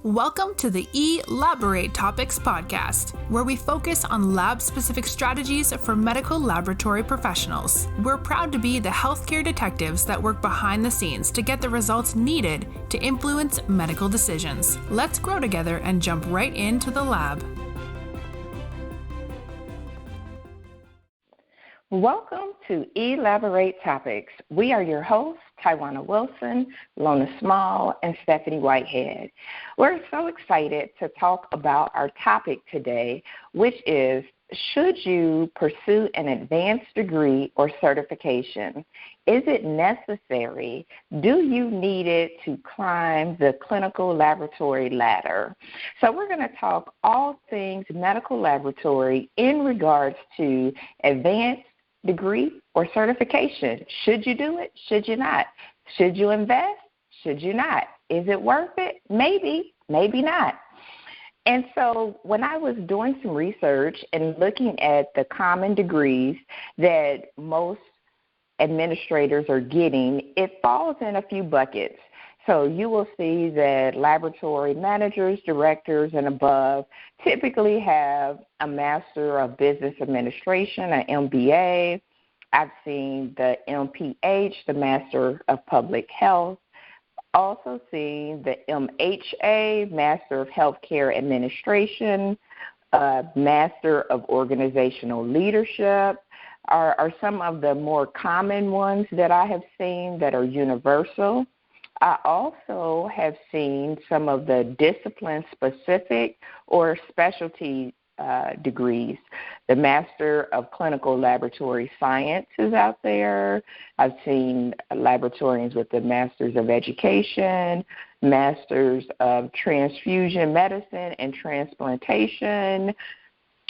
Welcome to the Elaborate Topics podcast, where we focus on lab-specific strategies for medical laboratory professionals. We're proud to be the healthcare detectives that work behind the scenes to get the results needed to influence medical decisions. Let's grow together and jump right into the lab. Welcome to Elaborate Topics. We are your hosts, Tywauna Wilson, Lona Small, and Stephanie Whitehead. We're so excited to talk about our topic today, which is, should you pursue an advanced degree or certification? Is it necessary? Do you need it to climb the clinical laboratory ladder? So we're going to talk all things medical laboratory in regards to advanced degree or certification. Should you do it? Should you not? Should you invest? Should you not? Is it worth it? Maybe, maybe not. And so when I was doing some research and looking at the common degrees that most administrators are getting, it falls in a few buckets. So you will see that laboratory managers, directors, and above typically have a Master of Business Administration, an MBA. I've seen the MPH, the Master of Public Health. Also seen the MHA, Master of Healthcare Administration, Master of Organizational Leadership are some of the more common ones that I have seen that are universal. I also have seen some of the discipline-specific or specialty degrees. The Master of Clinical Laboratory Science is out there. I've seen laboratorians with the Masters of Education, Masters of Transfusion Medicine and Transplantation,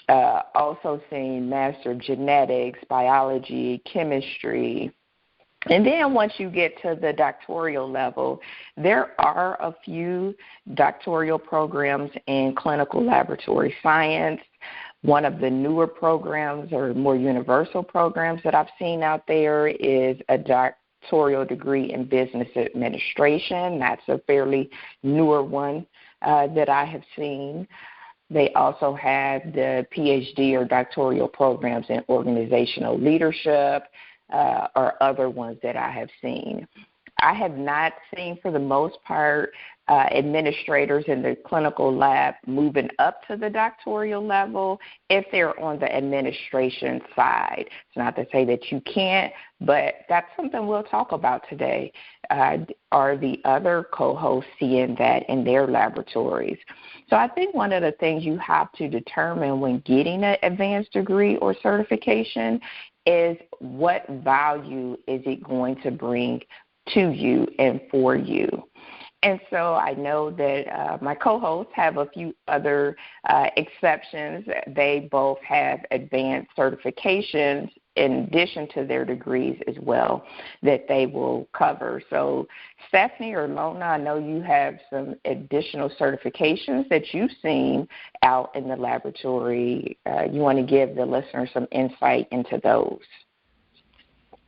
also seen Master of Genetics, Biology, Chemistry. And then once you get to the doctoral level, there are a few doctoral programs in clinical laboratory science. One of the newer programs or more universal programs that I've seen out there is a doctoral degree in business administration. That's a fairly newer one that I have seen. They also have the PhD or doctoral programs in organizational leadership, or other ones that I have seen. I have not seen, for the most part, administrators in the clinical lab moving up to the doctoral level if they're on the administration side. It's not to say that you can't, but that's something we'll talk about today. Are the other co-hosts seeing that in their laboratories? So I think one of the things you have to determine when getting an advanced degree or certification is what value is it going to bring to you and for you. And so I know that my co-hosts have a few other exceptions. They both have advanced certifications in addition to their degrees as well that they will cover. So Stephanie or Lona, I know you have some additional certifications that you've seen out in the laboratory. You want to give the listener some insight into those.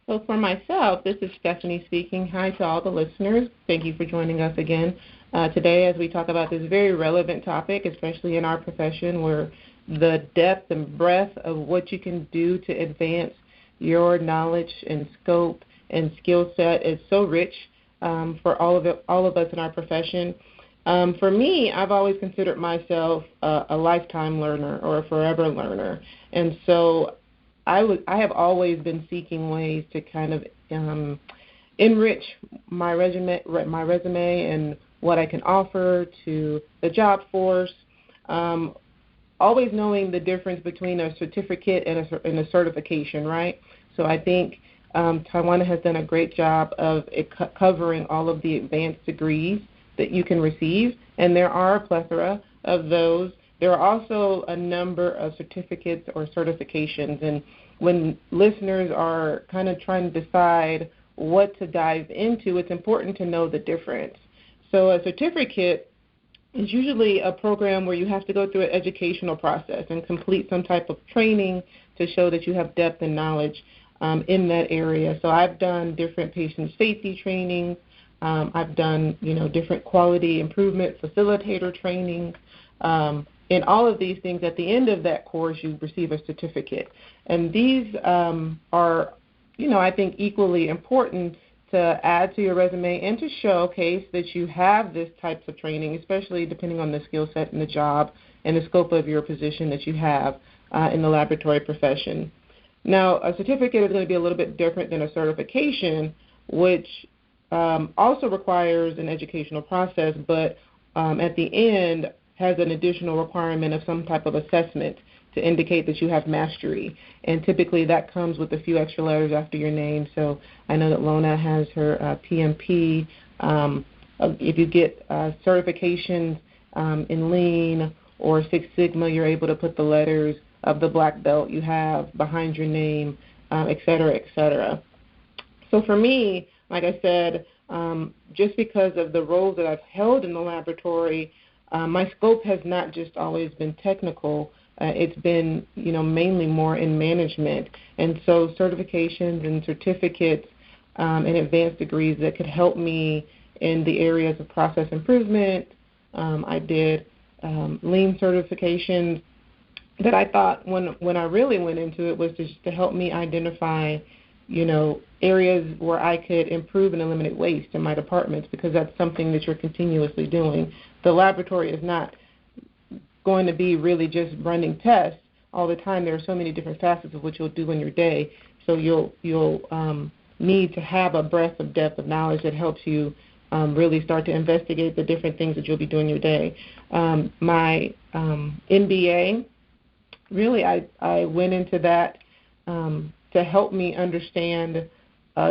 So for myself, this is Stephanie speaking. Hi to all the listeners. Thank you for joining us again today as we talk about this very relevant topic, especially in our profession where the depth and breadth of what you can do to advance your knowledge and scope and skill set is so rich for all of us in our profession. For me, I've always considered myself a lifetime learner or a forever learner. And so I have always been seeking ways to kind of enrich my resume and what I can offer to the job force, always knowing the difference between a certificate and a certification, right? So I think Tywauna has done a great job of covering all of the advanced degrees that you can receive, and there are a plethora of those. There are also a number of certificates or certifications, and when listeners are kind of trying to decide what to dive into, it's important to know the difference. So a certificate is usually a program where you have to go through an educational process and complete some type of training to show that you have depth and knowledge in that area. So I've done different patient safety trainings. I've done, different quality improvement facilitator training. In all of these things, at the end of that course, you receive a certificate. And these are, I think equally important to add to your resume and to showcase that you have this types of training, especially depending on the skill set and the job and the scope of your position that you have in the laboratory profession. Now, a certificate is going to be a little bit different than a certification, which also requires an educational process, but at the end has an additional requirement of some type of assessment to indicate that you have mastery. And typically that comes with a few extra letters after your name. So I know that Lona has her PMP. If you get certifications in Lean or Six Sigma, you're able to put the letters of the black belt you have behind your name, et cetera, et cetera. So for me, like I said, just because of the roles that I've held in the laboratory, my scope has not just always been technical. It's been, mainly more in management. And so certifications and certificates and advanced degrees that could help me in the areas of process improvement. I did Lean certifications that I thought when I really went into it was just to help me identify, areas where I could improve and eliminate waste in my departments, because that's something that you're continuously doing. The laboratory is not going to be really just running tests all the time. There are so many different facets of what you'll do in your day. So you'll need to have a breadth of depth of knowledge that helps you really start to investigate the different things that you'll be doing your day. My MBA, really I went into that to help me understand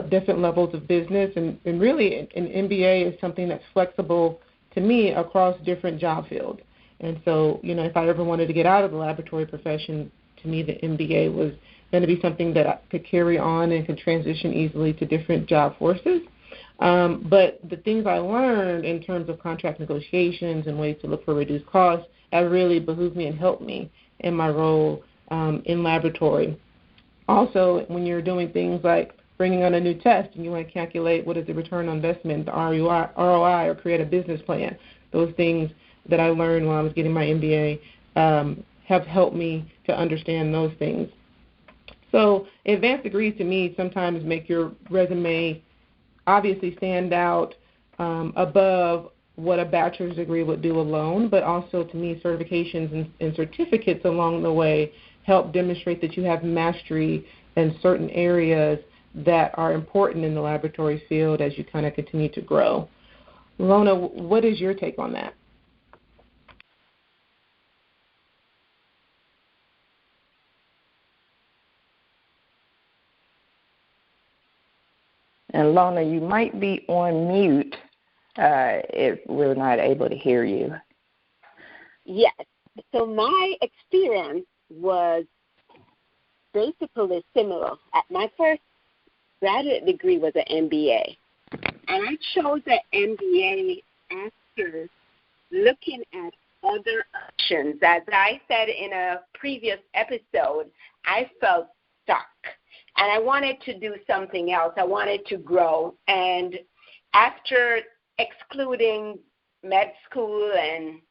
different levels of business. And really an MBA is something that's flexible to me across different job fields. And so, if I ever wanted to get out of the laboratory profession, to me the MBA was going to be something that I could carry on and could transition easily to different job forces. But the things I learned in terms of contract negotiations and ways to look for reduced costs have really behooved me and helped me in my role in laboratory. Also, when you're doing things like bringing on a new test and you want to calculate what is the return on investment, the ROI, or create a business plan, those things that I learned when I was getting my MBA have helped me to understand those things. So advanced degrees to me sometimes make your resume obviously stand out above what a bachelor's degree would do alone, but also to me certifications and certificates along the way help demonstrate that you have mastery in certain areas that are important in the laboratory field as you kind of continue to grow. Lona, what is your take on that? And Lona, you might be on mute if we're not able to hear you. Yes. So my experience was basically similar. My first graduate degree was an MBA. And I chose an MBA after looking at other options. As I said in a previous episode, I felt stuck. And I wanted to do something else. I wanted to grow. And after excluding med school and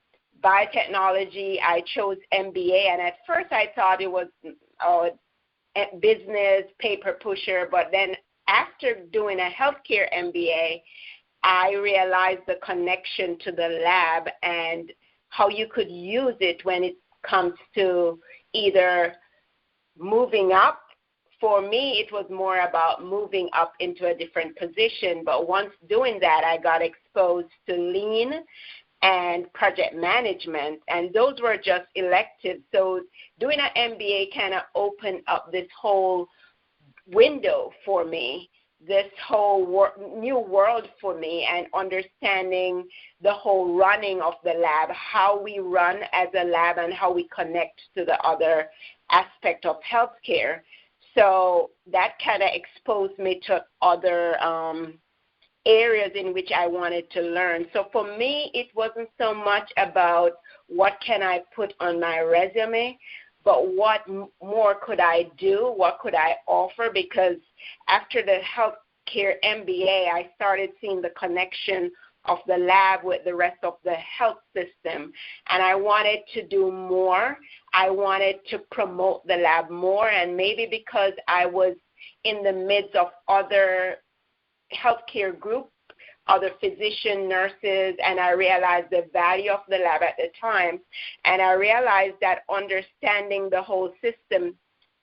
biotechnology, I chose MBA. And at first I thought it was business, paper pusher. But then after doing a healthcare MBA, I realized the connection to the lab and how you could use it when it comes to either moving up. For me, it was more about moving up into a different position. But once doing that, I got exposed to Lean and project management, and those were just electives. So doing an MBA kind of opened up this whole window for me, this whole new world for me, and understanding the whole running of the lab, how we run as a lab and how we connect to the other aspect of healthcare. So that kind of exposed me to other areas in which I wanted to learn. So for me, it wasn't so much about what can I put on my resume, but what more could I do, what could I offer, because after the healthcare MBA, I started seeing the connection of the lab with the rest of the health system. And I wanted to do more. I wanted to promote the lab more. And maybe because I was in the midst of other healthcare groups, other physician, nurses, and I realized the value of the lab at the time. And I realized that understanding the whole system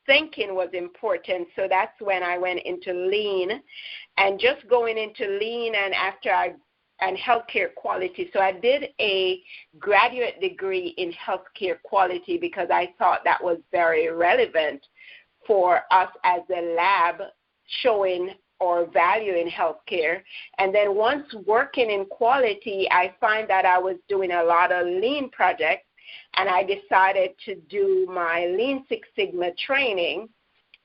thinking was important. So that's when I went into lean. And just going into lean and healthcare quality. So I did a graduate degree in healthcare quality because I thought that was very relevant for us as a lab showing our value in healthcare. And then once working in quality, I find that I was doing a lot of lean projects, and I decided to do my Lean Six Sigma training.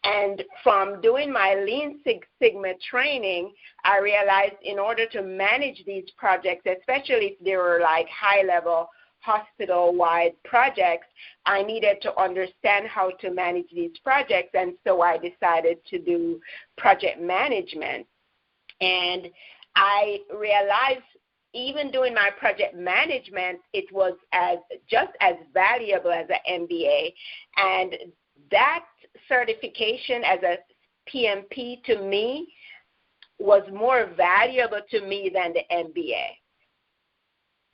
And from doing my Lean Six Sigma training, I realized in order to manage these projects, especially if they were like high-level hospital-wide projects, I needed to understand how to manage these projects. And so I decided to do project management. And I realized even doing my project management, it was just as valuable as an MBA. And that certification as a PMP to me was more valuable to me than the MBA.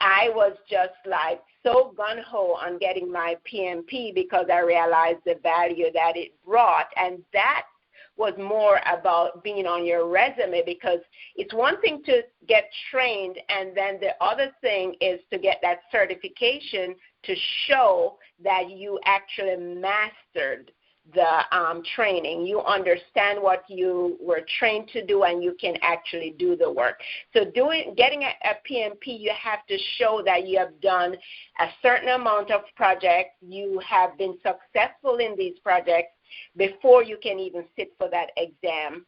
I was just like so gung-ho on getting my PMP because I realized the value that it brought. And that was more about being on your resume, because it's one thing to get trained, and then the other thing is to get that certification to show that you actually mastered the training. You understand what you were trained to do, and you can actually do the work. So getting a PMP, you have to show that you have done a certain amount of projects, you have been successful in these projects before you can even sit for that exam.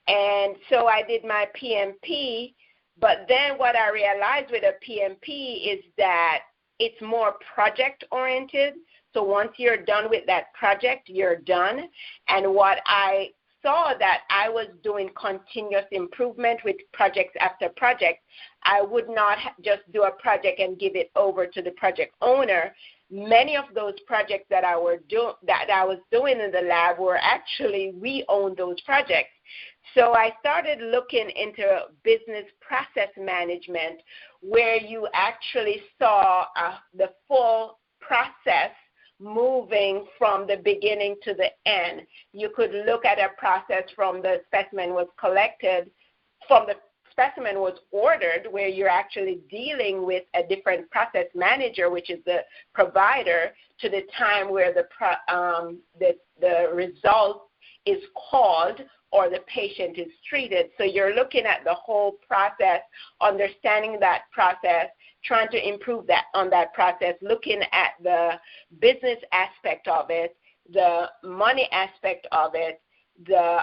And so I did my PMP, but then what I realized with a PMP is that it's more project-oriented. So once you're done with that project, you're done. And what I saw that I was doing continuous improvement with projects after project. I would not just do a project and give it over to the project owner. Many of those projects that I was doing in the lab were actually, we owned those projects. So I started looking into business process management, where you actually saw the full process moving from the beginning to the end. You could look at a process from the specimen was collected, from the specimen was ordered, where you're actually dealing with a different process manager, which is the provider, to the time where the result is called or the patient is treated. So you're looking at the whole process, understanding that process, trying to improve on that process, looking at the business aspect of it, the money aspect of it, the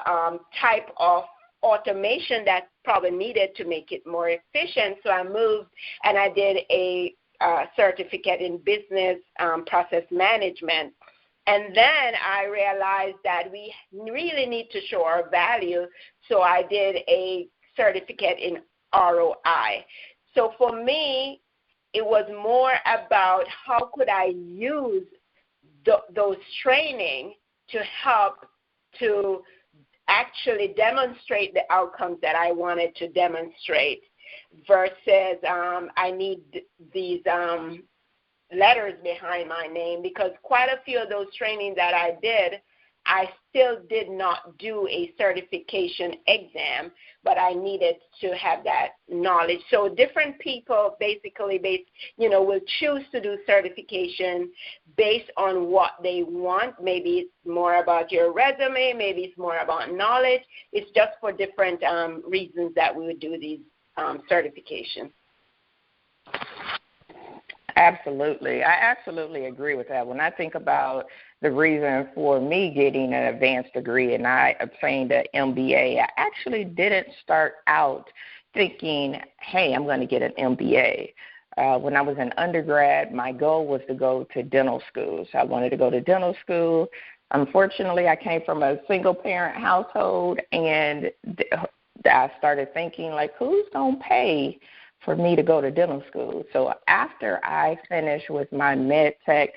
type of automation that's probably needed to make it more efficient. So I moved and I did a certificate in business process management. And then I realized that we really need to show our value, so I did a certificate in ROI. So for me, it was more about how could I use those training to help to actually demonstrate the outcomes that I wanted to demonstrate, versus I need these letters behind my name, because quite a few of those trainings that I did, I still did not do a certification exam, but I needed to have that knowledge. So different people basically will choose to do certification based on what they want. Maybe it's more about your resume, maybe it's more about knowledge. It's just for different reasons that we would do these certifications. Absolutely. I absolutely agree with that. When I think about the reason for me getting an advanced degree and I obtained an MBA, I actually didn't start out thinking, hey, I'm going to get an MBA. When I was an undergrad, my goal was to go to dental school. So I wanted to go to dental school. Unfortunately, I came from a single-parent household, and I started thinking, like, who's going to pay for me to go to dental school? So after I finished with my med tech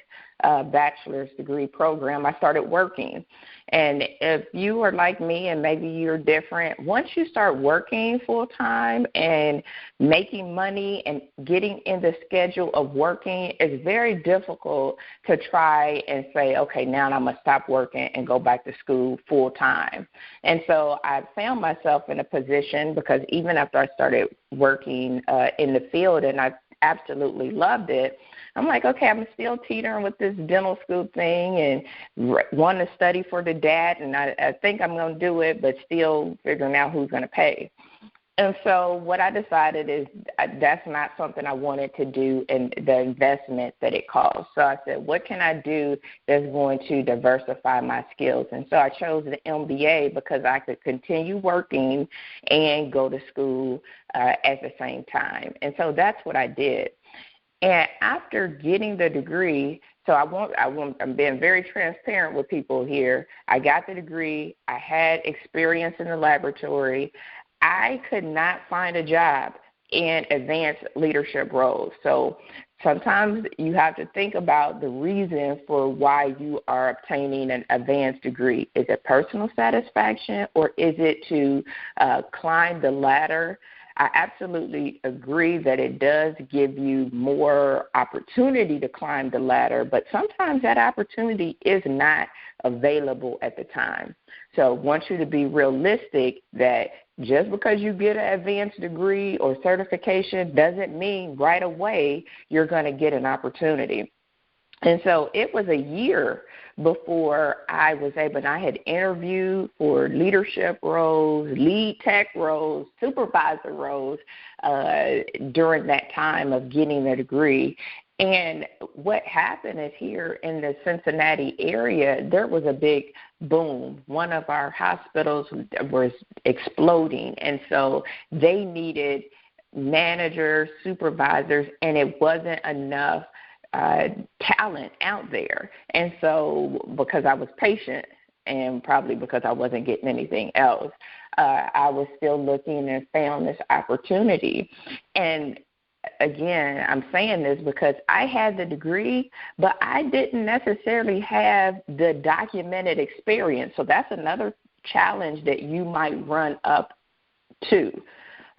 bachelor's degree program, I started working. And if you are like me and maybe you're different, once you start working full-time and making money and getting in the schedule of working, it's very difficult to try and say, okay, now I'm going to stop working and go back to school full-time. And so I found myself in a position, because even after I started working in the field and I absolutely loved it, I'm like, okay, I'm still teetering with this dental school thing and want to study for the DAT, and I think I'm going to do it, but still figuring out who's going to pay. And so what I decided is that's not something I wanted to do, and the investment that it costs. So I said, what can I do that's going to diversify my skills? And so I chose the MBA because I could continue working and go to school at the same time. And so that's what I did. And after getting the degree, so I'm being very transparent with people here. I got the degree. I had experience in the laboratory. I could not find a job in advanced leadership roles. So sometimes you have to think about the reason for why you are obtaining an advanced degree. Is it personal satisfaction, or is it to climb the ladder? I absolutely agree that it does give you more opportunity to climb the ladder, but sometimes that opportunity is not available at the time. So I want you to be realistic that just because you get an advanced degree or certification doesn't mean right away you're going to get an opportunity. And so it was a year before I was able, and I had interviewed for leadership roles, lead tech roles, supervisor roles during that time of getting the degree. And what happened is here in the Cincinnati area, there was a big boom. One of our hospitals was exploding, and so they needed managers, supervisors, and it wasn't enough talent out there. And so because I was patient and probably because I wasn't getting anything else, I was still looking and found this opportunity. And again, I'm saying this because I had the degree, but I didn't necessarily have the documented experience. So that's another challenge that you might run up to.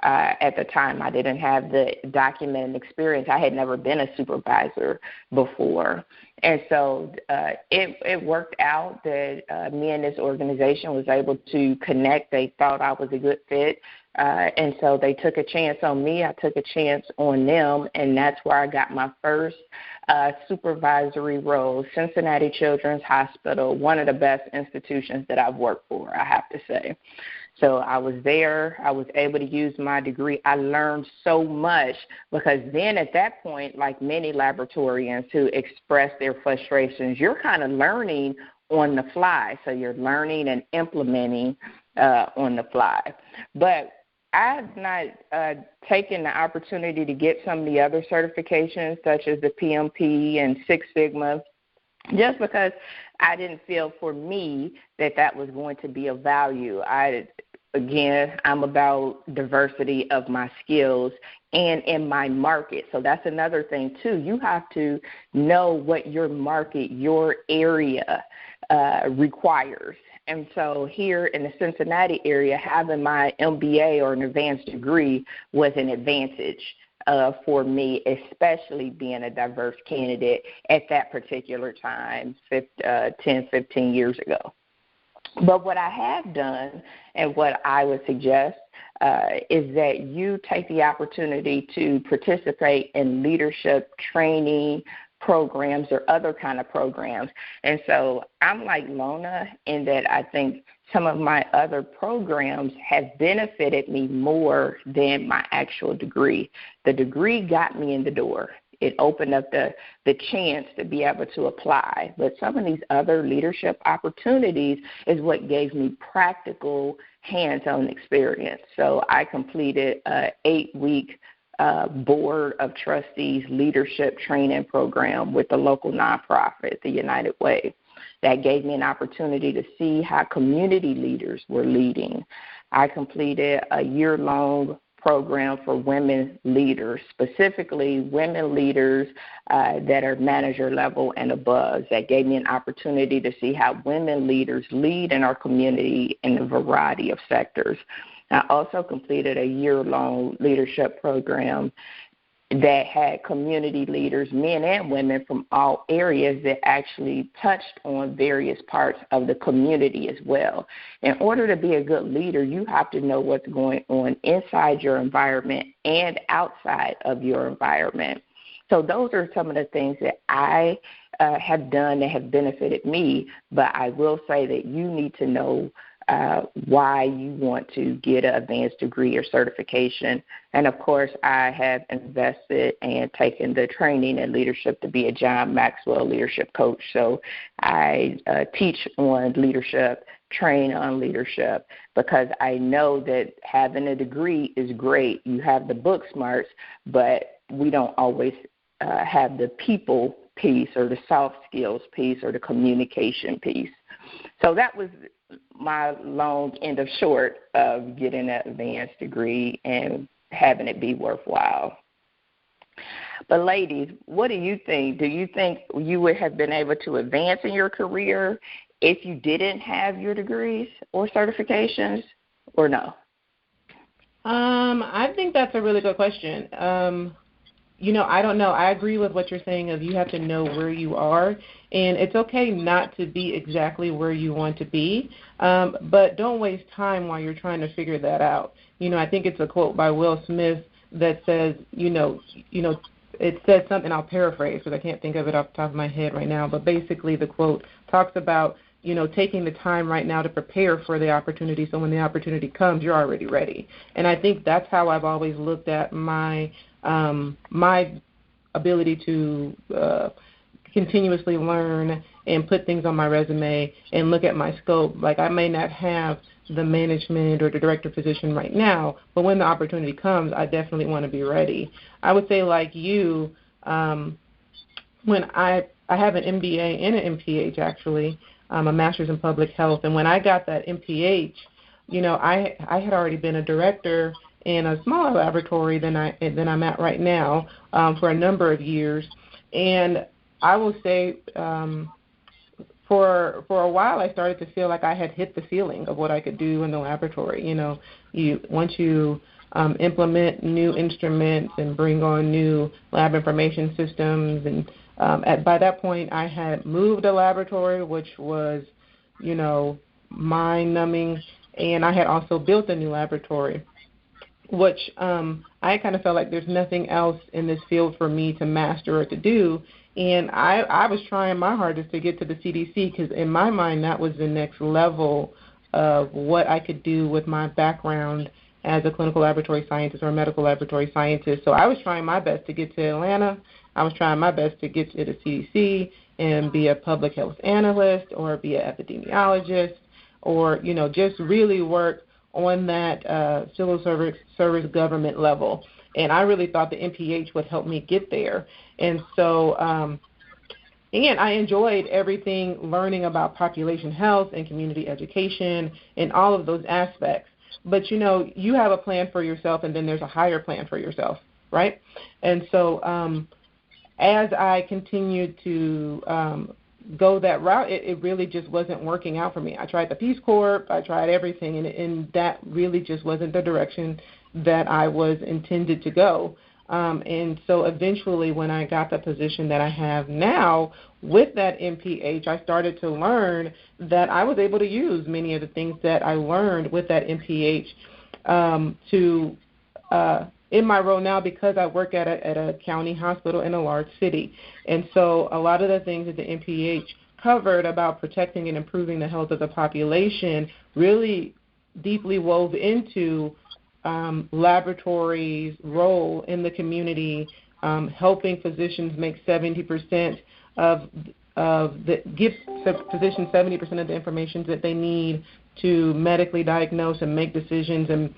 At the time, I didn't have the documented experience. I had never been a supervisor before. And so it worked out that me and this organization was able to connect. They thought I was a good fit. And so they took a chance on me. I took a chance on them. And that's where I got my first supervisory role, Cincinnati Children's Hospital, one of the best institutions that I've worked for, I have to say. So I was there. I was able to use my degree. I learned so much because then at that point, like many laboratorians who express their frustrations, you're kind of learning on the fly. So you're learning and implementing on the fly. But I have not taken the opportunity to get some of the other certifications, such as the PMP and Six Sigma, just because I didn't feel for me that was going to be of value. I'm about diversity of my skills and in my market. So that's another thing, too. You have to know what your market, your area requires. And so here in the Cincinnati area, having my MBA or an advanced degree was an advantage for me, especially being a diverse candidate at that particular time, 10, 15 years ago. But what I have done and what I would suggest is that you take the opportunity to participate in leadership training programs or other kind of programs. And so I'm like Lona in that I think some of my other programs have benefited me more than my actual degree. The degree got me in the door. It opened up the chance to be able to apply. But some of these other leadership opportunities is what gave me practical hands-on experience. So I completed an 8-week Board of Trustees leadership training program with the local nonprofit, the United Way. That gave me an opportunity to see how community leaders were leading. I completed a year-long program for women leaders, specifically women leaders that are manager level and above. That gave me an opportunity to see how women leaders lead in our community in a variety of sectors. I also completed a year-long leadership program that had community leaders, men and women from all areas, that actually touched on various parts of the community as well. In order to be a good leader, you have to know what's going on inside your environment and outside of your environment. So those are some of the things that I have done that have benefited me, but I will say that you need to know why you want to get an advanced degree or certification. And, of course, I have invested and taken the training in leadership to be a John Maxwell leadership coach. So I teach on leadership, train on leadership, because I know that having a degree is great. You have the book smarts, but we don't always have the people piece or the soft skills piece or the communication piece. So that was my long end of short of getting an advanced degree and having it be worthwhile. But ladies, what do you think? Do you think you would have been able to advance in your career if you didn't have your degrees or certifications, or no? I think that's a really good question. I don't know. I agree with what you're saying of you have to know where you are, and it's okay not to be exactly where you want to be, but don't waste time while you're trying to figure that out. I think it's a quote by Will Smith that says, it says something, I'll paraphrase because I can't think of it off the top of my head right now, but basically the quote talks about, taking the time right now to prepare for the opportunity, so when the opportunity comes, you're already ready. And I think that's how I've always looked at my ability to continuously learn and put things on my resume and look at my scope. Like, I may not have the management or the director position right now, but when the opportunity comes, I definitely want to be ready. I would say, like you, when I have an MBA and an MPH, actually, a Master's in Public Health, and when I got that MPH, I had already been a director in a smaller laboratory than I'm at right now for a number of years. And I will say for a while I started to feel like I had hit the ceiling of what I could do in the laboratory. Once you implement new instruments and bring on new lab information systems, and by that point I had moved a laboratory, which was, mind-numbing, and I had also built a new laboratory, which I kind of felt like there's nothing else in this field for me to master or to do. And I was trying my hardest to get to the CDC because in my mind that was the next level of what I could do with my background as a clinical laboratory scientist or a medical laboratory scientist. So I was trying my best to get to Atlanta. I was trying my best to get to the CDC and be a public health analyst or be an epidemiologist or, just really work on that civil service government level. And I really thought the MPH would help me get there. And so, and I enjoyed everything, learning about population health and community education and all of those aspects. But, you have a plan for yourself, and then there's a higher plan for yourself, right? And so as I continued to go that route, it really just wasn't working out for me. I tried the Peace Corps, I tried everything, and that really just wasn't the direction that I was intended to go. And so eventually when I got the position that I have now with that MPH, I started to learn that I was able to use many of the things that I learned with that MPH in my role now, because I work at a county hospital in a large city. And so a lot of the things that the MPH covered about protecting and improving the health of the population really deeply wove into laboratories' role in the community, helping physicians make 70% give physicians 70% of the information that they need to medically diagnose and make decisions, and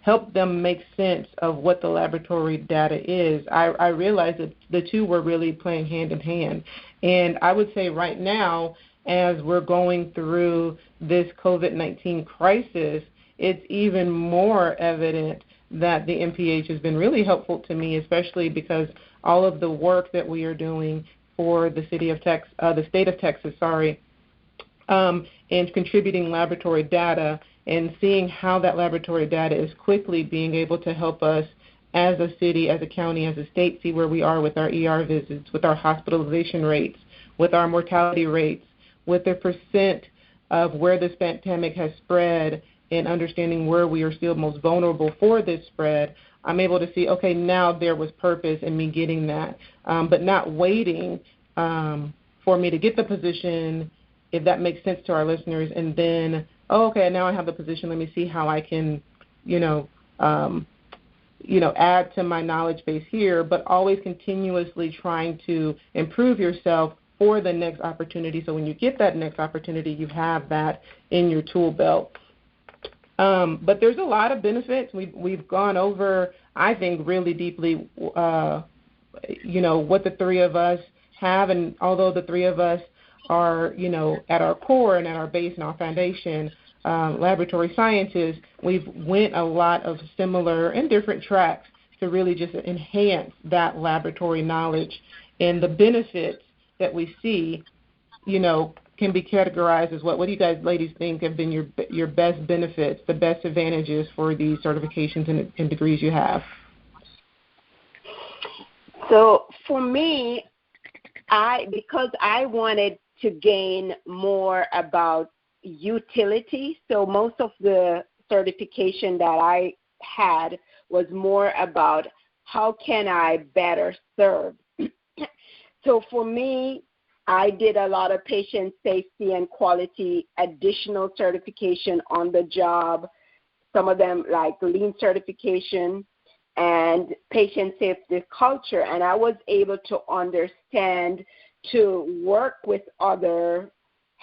help them make sense of what the laboratory data is. I realized that the two were really playing hand in hand. And I would say right now, as we're going through this COVID-19 crisis, it's even more evident that the MPH has been really helpful to me, especially because all of the work that we are doing for the state of Texas, and contributing laboratory data and seeing how that laboratory data is quickly being able to help us as a city, as a county, as a state, see where we are with our ER visits, with our hospitalization rates, with our mortality rates, with the percent of where this pandemic has spread, and understanding where we are still most vulnerable for this spread. I'm able to see, okay, now there was purpose in me getting that, but not waiting for me to get the position, if that makes sense to our listeners, and then, okay, now I have the position, let me see how I can, add to my knowledge base here, but always continuously trying to improve yourself for the next opportunity. So when you get that next opportunity, you have that in your tool belt. But there's a lot of benefits. We've gone over, I think, really deeply, what the three of us have. And although the three of us are, at our core and at our base and our foundation, laboratory scientists, we've went a lot of similar and different tracks to really just enhance that laboratory knowledge. And the benefits that we see, can be categorized as what do you guys, ladies, think have been your best benefits, the best advantages for these certifications and degrees you have? So for me, because I wanted to gain more about utility, so most of the certification that I had was more about how can I better serve. So for me, I did a lot of patient safety and quality additional certification on the job, some of them like lean certification and patient safety culture. And I was able to understand, to work with other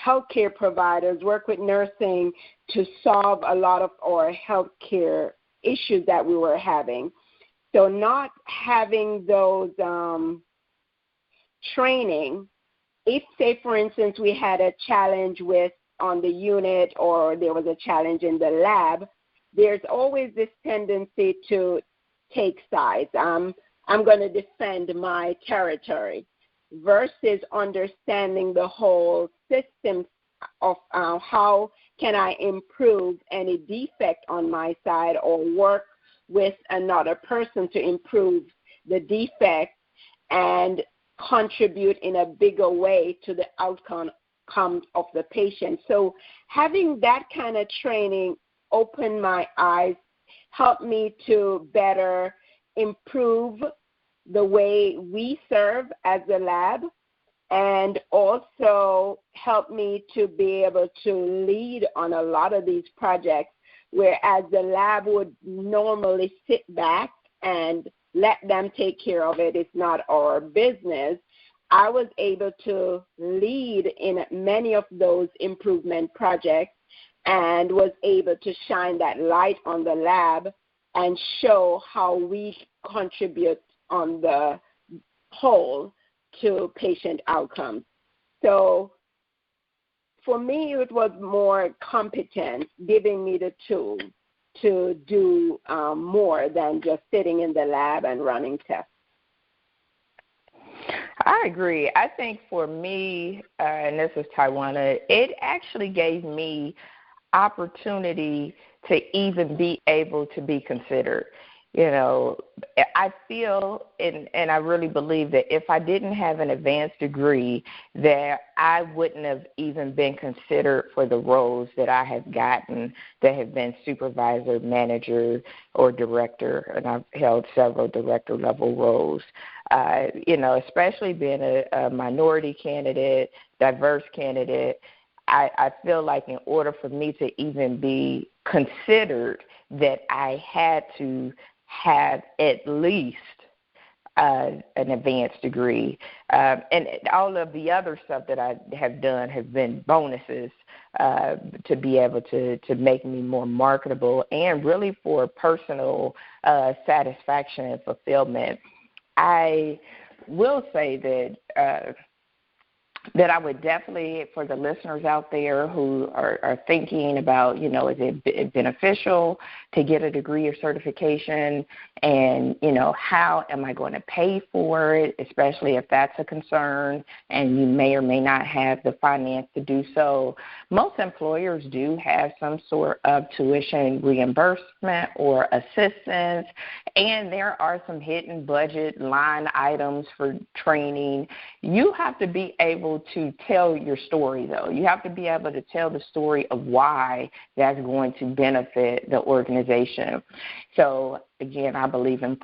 healthcare providers, work with nursing to solve a lot of our healthcare issues that we were having. So not having those training, if, say, for instance, we had a challenge on the unit or there was a challenge in the lab, there's always this tendency to take sides. I'm going to defend my territory versus understanding the whole system of how can I improve any defect on my side or work with another person to improve the defect and contribute in a bigger way to the outcome of the patient. So having that kind of training opened my eyes, helped me to better improve the way we serve as a lab, and also helped me to be able to lead on a lot of these projects, whereas the lab would normally sit back and let them take care of it. It's not our business. I was able to lead in many of those improvement projects and was able to shine that light on the lab and show how we contribute on the whole to patient outcomes. So for me, it was more competence, giving me the tool to do more than just sitting in the lab and running tests. I agree. I think for me, and this is Tywauna, it actually gave me opportunity to even be able to be considered. I feel and I really believe that if I didn't have an advanced degree, that I wouldn't have even been considered for the roles that I have gotten that have been supervisor, manager, or director, and I've held several director-level roles. Especially being a minority candidate, diverse candidate, I feel like in order for me to even be considered, that I had to have at least an advanced degree. And all of the other stuff that I have done have been bonuses to be able to make me more marketable and really for personal satisfaction and fulfillment. I will say that that I would definitely, for the listeners out there who are thinking about, is it beneficial to get a degree or certification, and, how am I going to pay for it, especially if that's a concern and you may or may not have the finance to do so. Most employers do have some sort of tuition reimbursement or assistance, and there are some hidden budget line items for training. You have to be able to tell your story, though. You have to be able to tell the story of why that's going to benefit the organization. So, again, I believe in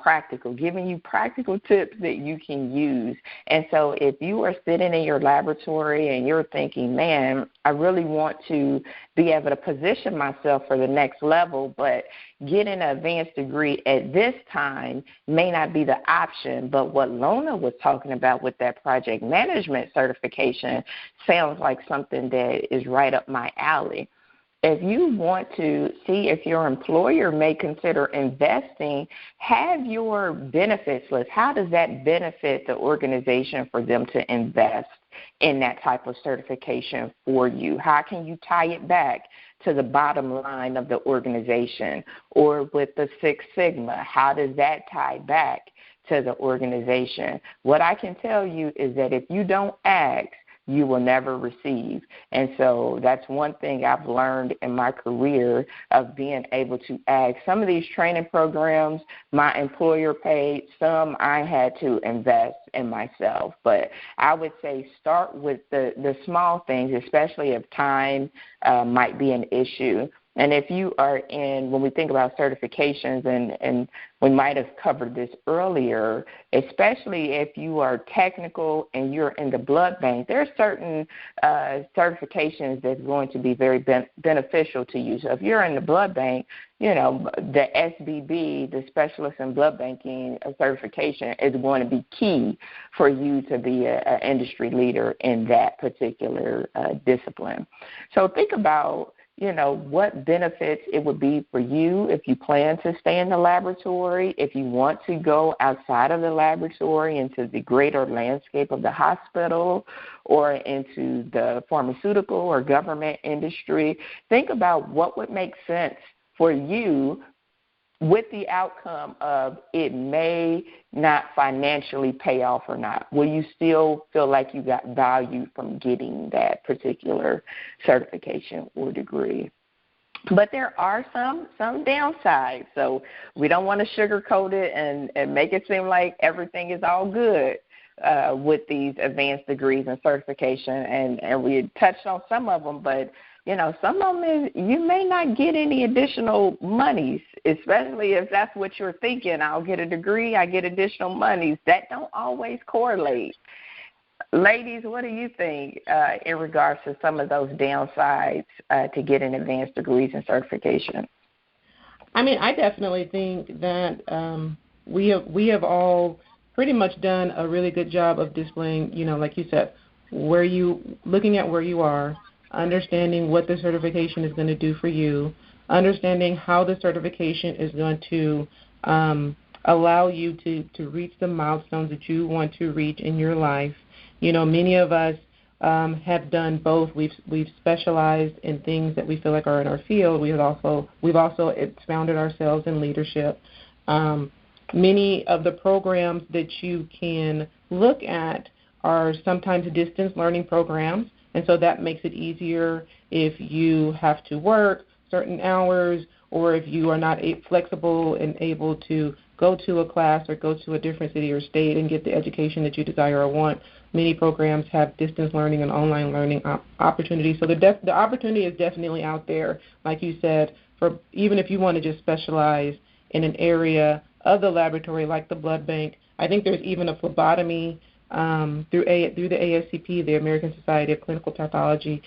giving you practical tips that you can use. And so if you are sitting in your laboratory and you're thinking, man, I really want to be able to position myself for the next level, but getting an advanced degree at this time may not be the option. But what Lona was talking about with that project management certification sounds like something that is right up my alley. If you want to see if your employer may consider investing, have your benefits list. How does that benefit the organization for them to invest in that type of certification for you? How can you tie it back to the bottom line of the organization? Or with the Six Sigma, how does that tie back to the organization? What I can tell you is that if you don't ask, you will never receive. And so that's one thing I've learned in my career of being able to ask. Some of these training programs, my employer paid. Some I had to invest in myself. But I would say start with the small things, especially if time might be an issue. And if you are when we think about certifications, and we might have covered this earlier, especially if you are technical and you're in the blood bank, there are certain certifications that's going to be very beneficial to you. So if you're in the blood bank, the SBB, the Specialist in Blood Banking certification, is going to be key for you to be an industry leader in that particular discipline. So think about what benefits it would be for you if you plan to stay in the laboratory, if you want to go outside of the laboratory into the greater landscape of the hospital or into the pharmaceutical or government industry. Think about what would make sense for you, with the outcome of it may not financially pay off or not. Will you still feel like you got value from getting that particular certification or degree? But there are some downsides, so we don't want to sugarcoat it and make it seem like everything is all good with these advanced degrees and certification, and we touched on some of them, but some of them you may not get any additional monies, especially if that's what you're thinking. I'll get a degree, I get additional monies. That don't always correlate. Ladies, what do you think in regards to some of those downsides to getting advanced degrees and certification? I mean, I definitely think that we have all pretty much done a really good job of displaying, like you said, looking at where you are, understanding what the certification is going to do for you, understanding how the certification is going to allow you to reach the milestones that you want to reach in your life. Many of us have done both. We've specialized in things that we feel like are in our field. We've also expounded ourselves in leadership. Many of the programs that you can look at are sometimes distance learning programs. And so that makes it easier if you have to work certain hours or if you are not flexible and able to go to a class or go to a different city or state and get the education that you desire or want. Many programs have distance learning and online learning opportunities. So the opportunity is definitely out there, like you said, for even if you want to just specialize in an area of the laboratory like the blood bank. I think there's even a phlebotomy through the ASCP, the American Society of Clinical Pathology,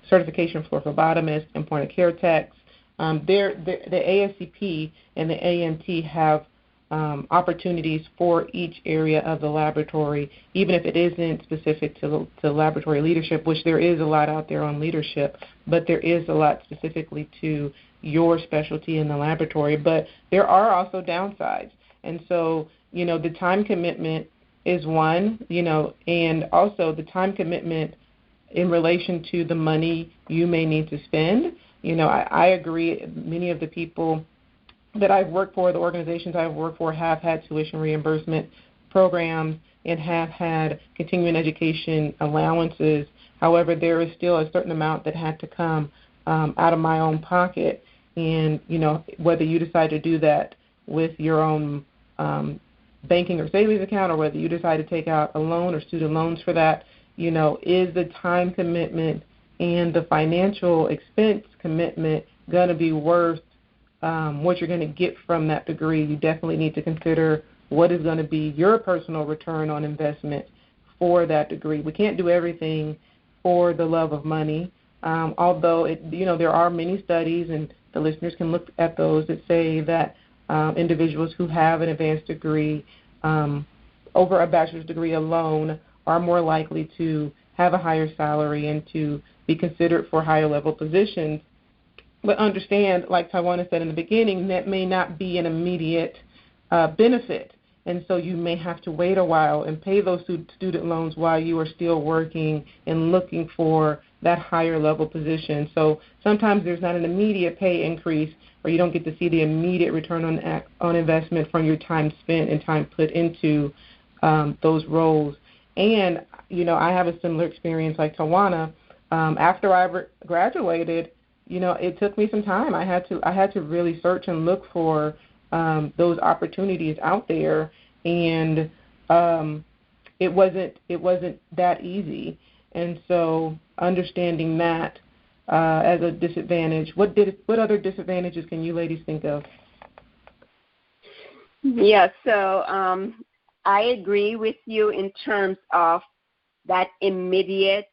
certification for phlebotomists and point-of-care techs. The ASCP and the AMT have opportunities for each area of the laboratory, even if it isn't specific to laboratory leadership, which there is a lot out there on leadership, but there is a lot specifically to your specialty in the laboratory. But there are also downsides. And so, the time commitment is one, and also the time commitment in relation to the money you may need to spend. I agree. Many of the people that I've worked for, the organizations I've worked for, have had tuition reimbursement programs and have had continuing education allowances. However, there is still a certain amount that had to come out of my own pocket. And, whether you decide to do that with your own banking or savings account, or whether you decide to take out a loan or student loans for that, is the time commitment and the financial expense commitment going to be worth what you're going to get from that degree? You definitely need to consider what is going to be your personal return on investment for that degree. We can't do everything for the love of money, although there are many studies, and the listeners can look at those, that say that individuals who have an advanced degree over a bachelor's degree alone are more likely to have a higher salary and to be considered for higher level positions. But understand, like Tywauna said in the beginning, that may not be an immediate benefit. And so you may have to wait a while and pay those student loans while you are still working and looking for that higher level position. So sometimes there's not an immediate pay increase, or you don't get to see the immediate return on investment from your time spent and time put into those roles. And, I have a similar experience like Tywauna. After I graduated, it took me some time. I had to really search and look for those opportunities out there, and it wasn't that easy. And so understanding that as a disadvantage, what other disadvantages can you ladies think of? Yeah, so I agree with you in terms of that immediate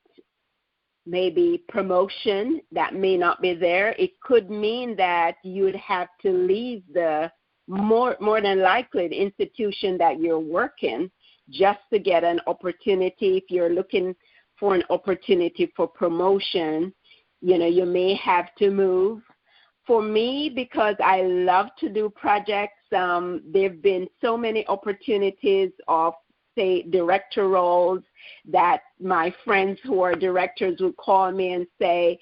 maybe promotion that may not be there. It could mean that you would have to leave the more than likely the institution that you're working just to get an opportunity. If you're looking for an opportunity for promotion, you may have to move. For me, because I love to do projects, there have been so many opportunities of, say, director roles that my friends who are directors would call me and say,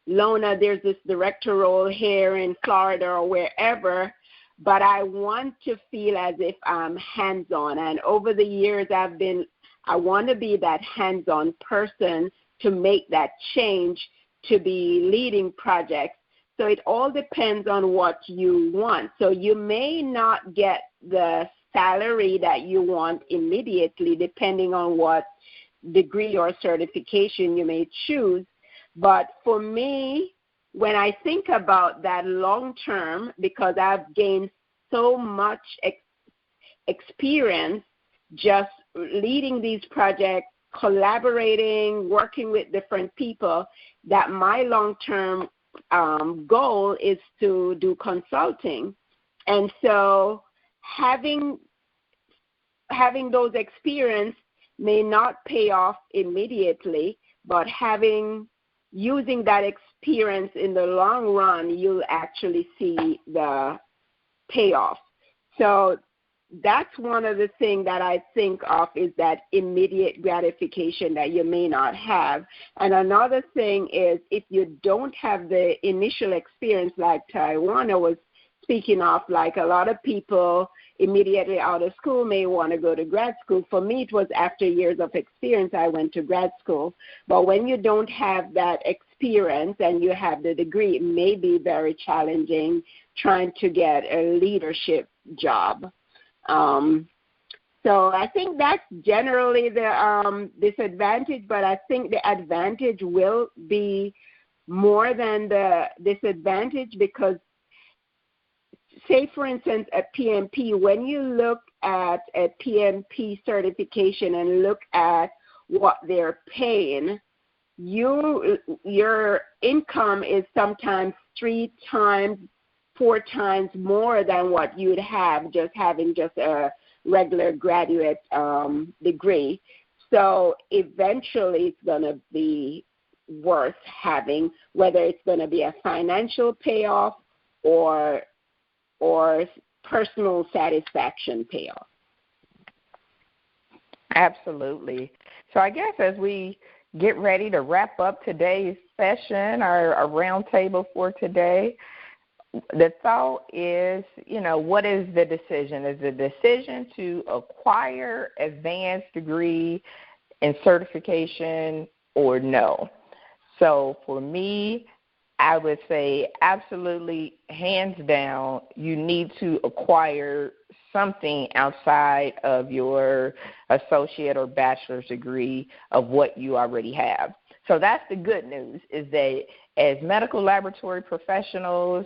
Lona, there's this director role here in Florida or wherever, but I want to feel as if I'm hands-on. And over the years, I want to be that hands-on person to make that change, to be leading projects. So it all depends on what you want. So you may not get the salary that you want immediately, depending on what degree or certification you may choose. But for me, when I think about that long term, because I've gained so much experience just leading these projects, collaborating, working with different people, that my long-term goal is to do consulting. And so having those experience may not pay off immediately, but using that experience in the long run, you'll actually see the payoff. So that's one of the things that I think of, is that immediate gratification that you may not have. And another thing is, if you don't have the initial experience, like Tywauna was speaking of, like a lot of people immediately out of school may want to go to grad school. For me, it was after years of experience I went to grad school. But when you don't have that experience and you have the degree, it may be very challenging trying to get a leadership job. So I think that's generally the disadvantage, but I think the advantage will be more than the disadvantage, because, say, for instance, at PMP, when you look at a PMP certification and look at what they're paying, your income is sometimes 3 times, 4 times more than what you'd have just having just a regular graduate degree. So eventually it's going to be worth having, whether it's going to be a financial payoff or personal satisfaction payoff. Absolutely. So I guess as we get ready to wrap up today's session, our roundtable for today, the thought is, what is the decision? Is the decision to acquire advanced degree and certification or no? So for me, I would say absolutely, hands down, you need to acquire something outside of your associate or bachelor's degree of what you already have. So that's the good news, is that as medical laboratory professionals,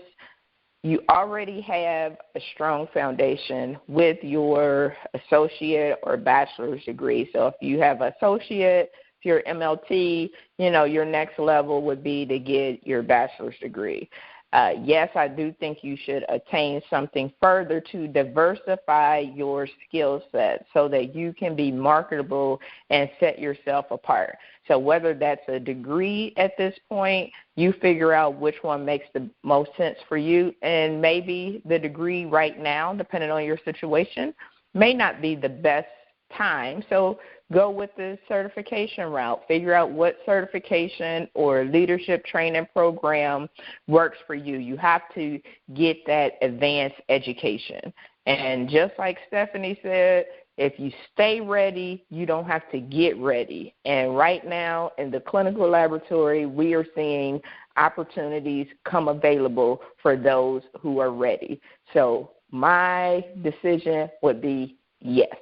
you already have a strong foundation with your associate or bachelor's degree. So if you have associate, if you're MLT, your next level would be to get your bachelor's degree. Yes, I do think you should attain something further to diversify your skill set so that you can be marketable and set yourself apart. So whether that's a degree at this point, you figure out which one makes the most sense for you, and maybe the degree right now, depending on your situation, may not be the best time. So go with the certification route. Figure out what certification or leadership training program works for you. You have to get that advanced education. And just like Stephanie said, if you stay ready, you don't have to get ready. And right now in the clinical laboratory, we are seeing opportunities come available for those who are ready. So my decision would be yes.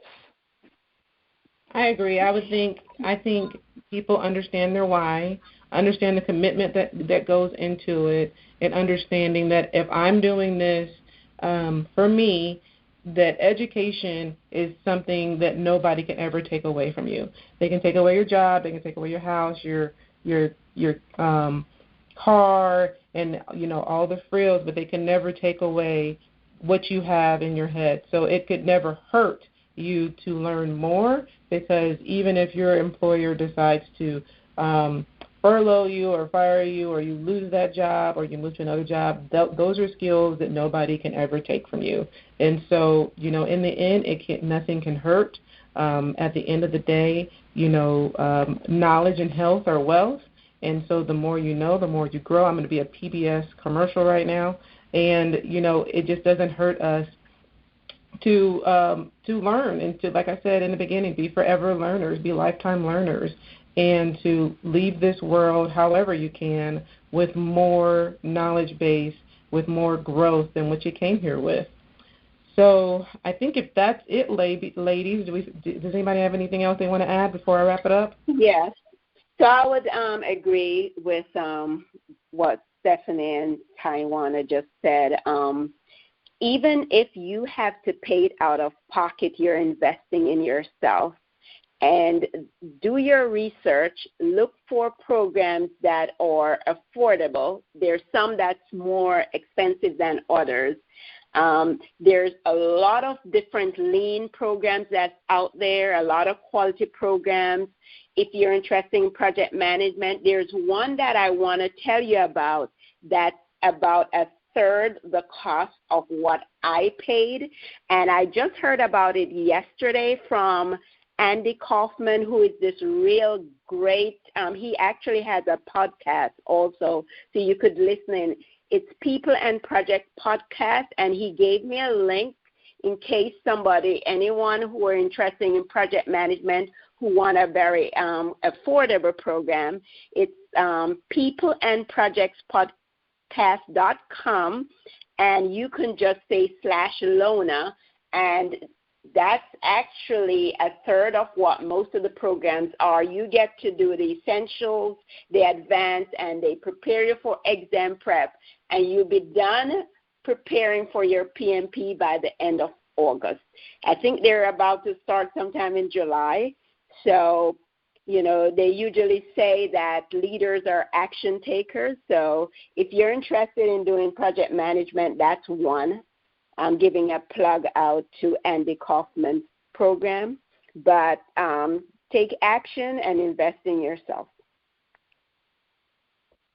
I agree. I think people understand their why, understand the commitment that goes into it, and understanding that if I'm doing this for me, that education is something that nobody can ever take away from you. They can take away your job, they can take away your house, your car, and all the frills, but they can never take away what you have in your head. So it could never hurt you to learn more, because even if your employer decides to furlough you or fire you, or you lose that job or you move to another job, those are skills that nobody can ever take from you. And so, in the end, nothing can hurt. At the end of the day, knowledge and health are wealth. And so the more you know, the more you grow. I'm going to be a PBS commercial right now. And, it just doesn't hurt us to learn and to, like I said in the beginning, be forever learners, be lifetime learners, and to leave this world however you can with more knowledge base, with more growth than what you came here with. So I think if that's it, ladies, does anybody have anything else they want to add before I wrap it up? Yes. So I would agree with what Stephanie and Tywauna just said. Even if you have to pay it out of pocket, you're investing in yourself. And do your research. Look for programs that are affordable. There's some that's more expensive than others. There's a lot of different lean programs that's out there, a lot of quality programs. If you're interested in project management, there's one that I want to tell you about that's about a third the cost of what I paid. And I just heard about it yesterday from Andy Kaufman, who is this real great, he actually has a podcast also, so you could listen in. It's People and Project Podcast, and he gave me a link in case anyone who are interested in project management who want a very affordable program. It's peopleandprojectspodcast.com, and you can just say /Lona, and that's actually a third of what most of the programs are. You get to do the essentials, the advanced, and they prepare you for exam prep, and you'll be done preparing for your PMP by the end of August. I think they're about to start sometime in July. So, they usually say that leaders are action takers. So if you're interested in doing project management, that's one. I'm giving a plug out to Andy Kaufman's program. But take action and invest in yourself.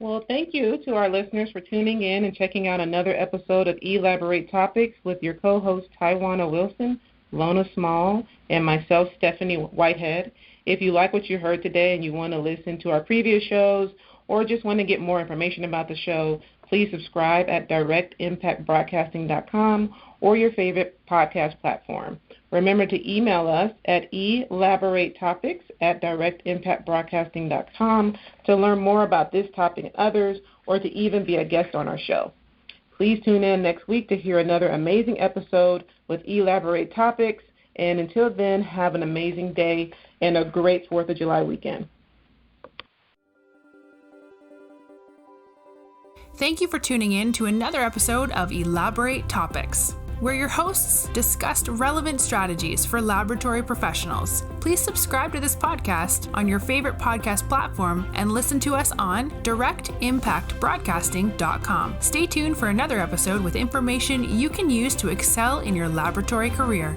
Well, thank you to our listeners for tuning in and checking out another episode of Elaborate Topics with your co-host, Tywauna Wilson. Lona Small, and myself, Stephanie Whitehead. If you like what you heard today and you want to listen to our previous shows or just want to get more information about the show, please subscribe at directimpactbroadcasting.com or your favorite podcast platform. Remember to email us at elaboratetopics@directimpactbroadcasting.com to learn more about this topic and others, or to even be a guest on our show. Please tune in next week to hear another amazing episode with Elaborate Topics. And until then, have an amazing day and a great 4th of July weekend. Thank you for tuning in to another episode of Elaborate Topics, where your hosts discussed relevant strategies for laboratory professionals. Please subscribe to this podcast on your favorite podcast platform and listen to us on directimpactbroadcasting.com. Stay tuned for another episode with information you can use to excel in your laboratory career.